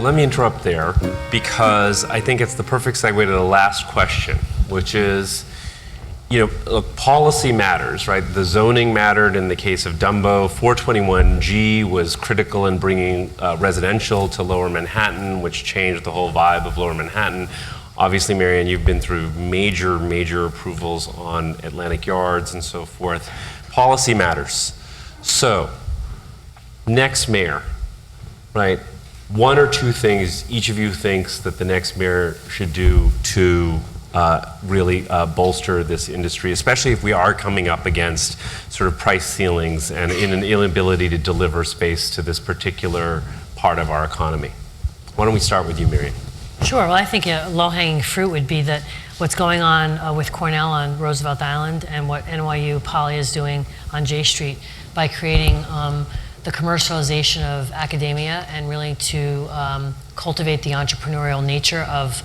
let me interrupt there because I think it's the perfect segue to the last question, which is, look, policy matters, right? The zoning mattered in the case of Dumbo. 421G was critical in bringing residential to Lower Manhattan, which changed the whole vibe of Lower Manhattan. Obviously, MaryAnne, you've been through major approvals on Atlantic Yards and so forth. Policy matters. So, next mayor, right? One or two things each of you thinks that the next mayor should do to really bolster this industry, especially if we are coming up against sort of price ceilings and in an inability to deliver space to this particular part of our economy. Why don't we start with you, MaryAnne? Sure. Well, I think a low-hanging fruit would be that what's going on with Cornell on Roosevelt Island and what NYU Poly is doing on J Street by creating the commercialization of academia and really to cultivate the entrepreneurial nature of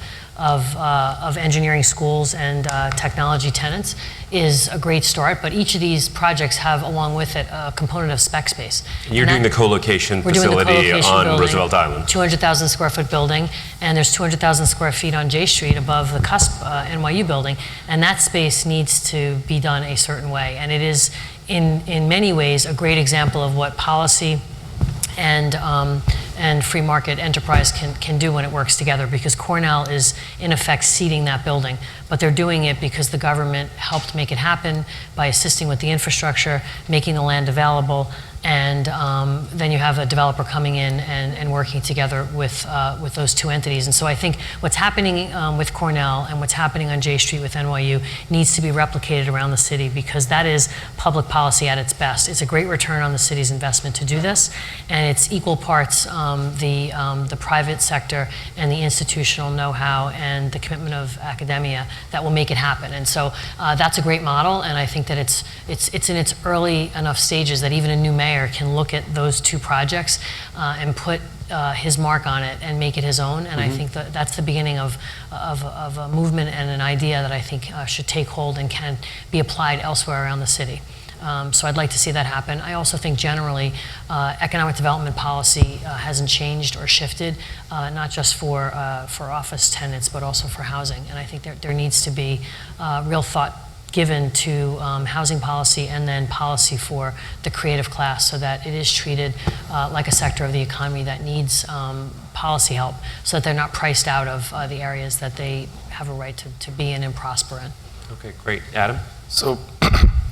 engineering schools and technology tenants is a great start, but each of these projects have along with it a component of spec space. You're doing the co-location facility on building, Roosevelt Island. 200,000 square foot building, and there's 200,000 square feet on J Street above the cusp NYU building, and that space needs to be done a certain way, and it is in many ways a great example of what policy and free market enterprise can do when it works together, because Cornell is in effect seeding that building, but they're doing it because the government helped make it happen by assisting with the infrastructure, making the land available, and then you have a developer coming in and working together with those two entities. And so I think what's happening with Cornell and what's happening on J Street with NYU needs to be replicated around the city, because that is public policy at its best. It's a great return on the city's investment to do this, and it's equal parts the private sector and the institutional know-how and the commitment of academia that will make it happen. And so that's a great model, and I think that it's in its early enough stages that even a new mayor can look at those two projects and put his mark on it and make it his own. And I think that that's the beginning of a movement and an idea that I think should take hold and can be applied elsewhere around the city. So I'd like to see that happen. I also think generally economic development policy hasn't changed or shifted, not just for office tenants, but also for housing. And I think there needs to be real thought given to housing policy and then policy for the creative class, so that it is treated like a sector of the economy that needs policy help, so that they're not priced out of the areas that they have a right to be in and prosper in. Okay, great. Adam? So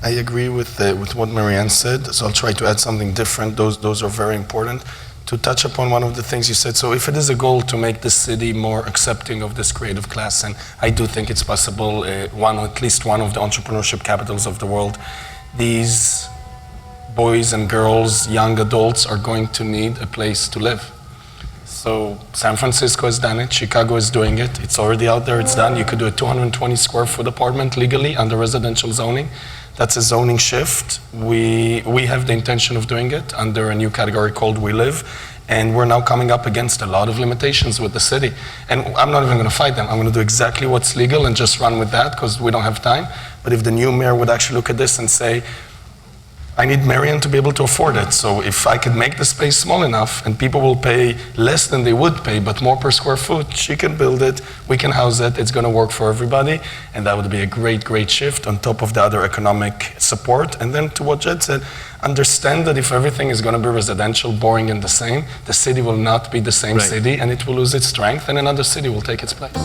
I agree with what MaryAnne said, so I'll try to add something different. Those are very important. To touch upon one of the things you said, so if it is a goal to make the city more accepting of this creative class, and I do think it's possible, at least one of the entrepreneurship capitals of the world, these boys and girls, young adults are going to need a place to live. So San Francisco has done it, Chicago is doing it, it's already out there, it's done. You could do a 220 square foot apartment legally under residential zoning. That's a zoning shift. We have the intention of doing it under a new category called We Live, and we're now coming up against a lot of limitations with the city. And I'm not even going to fight them. I'm going to do exactly what's legal and just run with that, because we don't have time. But if the new mayor would actually look at this and say, I need MaryAnne to be able to afford it. So if I could make the space small enough and people will pay less than they would pay, but more per square foot, she can build it, we can house it, it's going to work for everybody. And that would be a great shift on top of the other economic support. And then to what Jed said, understand that if everything is going to be residential, boring and the same, the city will not be the same city, and it will lose its strength and another city will take its place.